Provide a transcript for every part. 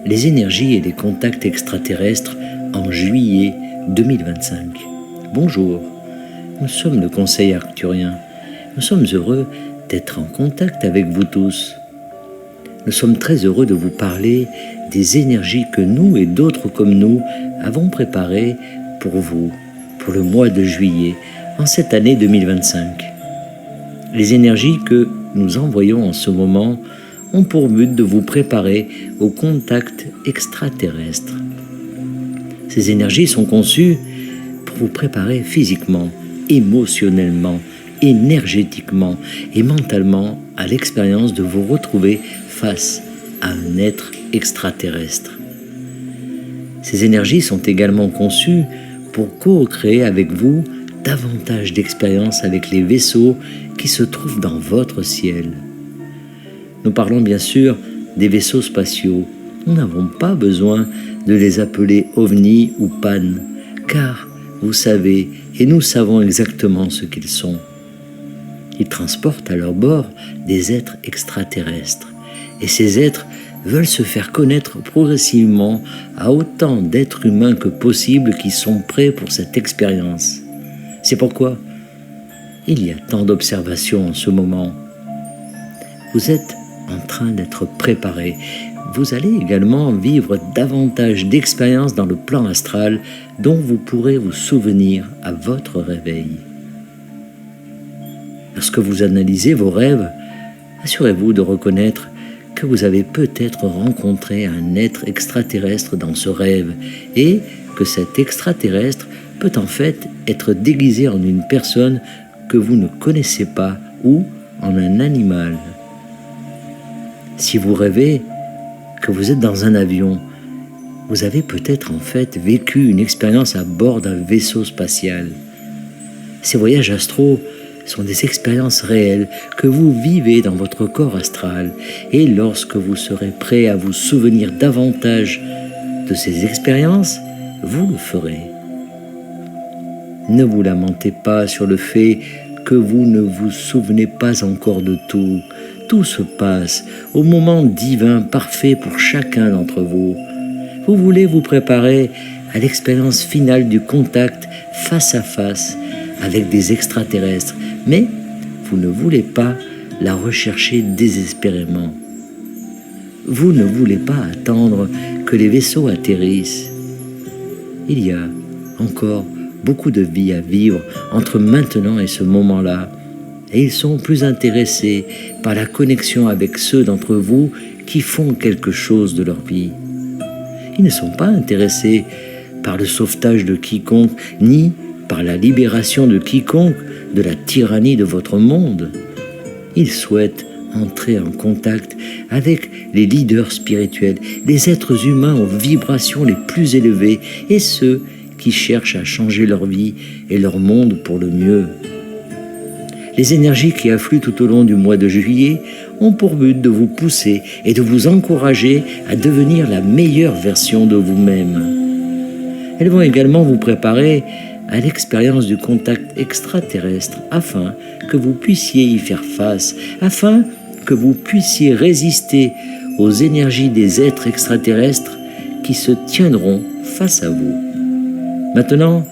les énergies et les contacts extraterrestres en juillet 2025. Bonjour, nous sommes le Conseil arcturien. Nous sommes heureux d'être en contact avec vous tous. Nous sommes très heureux de vous parler des énergies que nous et d'autres comme nous avons préparées pour vous, pour le mois de juillet, en cette année 2025. Les énergies que nous envoyons en ce moment ont pour but de vous préparer au contact extraterrestre. Ces énergies sont conçues pour vous préparer physiquement, émotionnellement, énergétiquement et mentalement à l'expérience de vous retrouver face à un être extraterrestre. Ces énergies sont également conçues pour co-créer avec vous davantage d'expériences avec les vaisseaux qui se trouvent dans votre ciel. Nous parlons bien sûr des vaisseaux spatiaux. Nous n'avons pas besoin de les appeler ovnis ou pan, car vous savez et nous savons exactement ce qu'ils sont. Ils transportent à leur bord des êtres extraterrestres. Et ces êtres veulent se faire connaître progressivement à autant d'êtres humains que possible qui sont prêts pour cette expérience. C'est pourquoi il y a tant d'observations en ce moment. Vous êtes en train d'être préparés. Vous allez également vivre davantage d'expériences dans le plan astral dont vous pourrez vous souvenir à votre réveil. Lorsque vous analysez vos rêves, assurez-vous de reconnaître que vous avez peut-être rencontré un être extraterrestre dans ce rêve et que cet extraterrestre peut en fait être déguisé en une personne que vous ne connaissez pas ou en un animal. Si vous rêvez que vous êtes dans un avion, vous avez peut-être en fait vécu une expérience à bord d'un vaisseau spatial. Ces voyages astraux sont des expériences réelles que vous vivez dans votre corps astral et lorsque vous serez prêt à vous souvenir davantage de ces expériences, vous le ferez. Ne vous lamentez pas sur le fait que vous ne vous souvenez pas encore de tout. Tout se passe au moment divin parfait pour chacun d'entre vous. Vous voulez vous préparer à l'expérience finale du contact face à face avec des extraterrestres, mais vous ne voulez pas la rechercher désespérément. Vous ne voulez pas attendre que les vaisseaux atterrissent. Il y a encore beaucoup de vie à vivre entre maintenant et ce moment-là, et ils sont plus intéressés par la connexion avec ceux d'entre vous qui font quelque chose de leur vie. Ils ne sont pas intéressés par le sauvetage de quiconque, ni par la libération de quiconque de la tyrannie de votre monde. Ils souhaitent entrer en contact avec les leaders spirituels, les êtres humains aux vibrations les plus élevées et ceux qui cherchent à changer leur vie et leur monde pour le mieux. Les énergies qui affluent tout au long du mois de juillet ont pour but de vous pousser et de vous encourager à devenir la meilleure version de vous-même. Elles vont également vous préparer à l'expérience du contact extraterrestre afin que vous puissiez y faire face, afin que vous puissiez résister aux énergies des êtres extraterrestres qui se tiendront face à vous. Maintenant,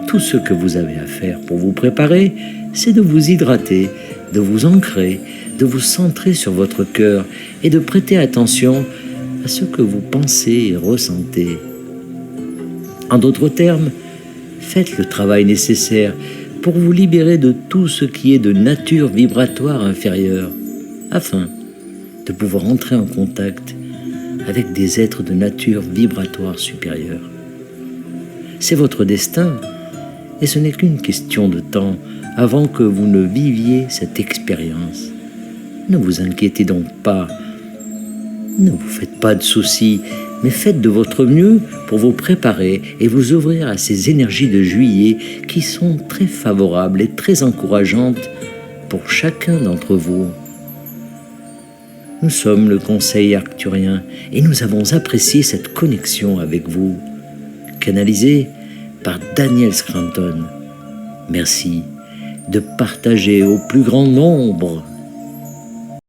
tout ce que vous avez à faire pour vous préparer, c'est de vous hydrater, de vous ancrer, de vous centrer sur votre cœur et de prêter attention à ce que vous pensez et ressentez. En d'autres termes, faites le travail nécessaire pour vous libérer de tout ce qui est de nature vibratoire inférieure, afin de pouvoir entrer en contact avec des êtres de nature vibratoire supérieure. C'est votre destin, et ce n'est qu'une question de temps avant que vous ne viviez cette expérience. Ne vous inquiétez donc pas, ne vous faites pas de soucis, mais faites de votre mieux pour vous préparer et vous ouvrir à ces énergies de juillet qui sont très favorables et très encourageantes pour chacun d'entre vous. Nous sommes le Conseil arcturien et nous avons apprécié cette connexion avec vous, canalisée par Daniel Scranton. Merci de partager au plus grand nombre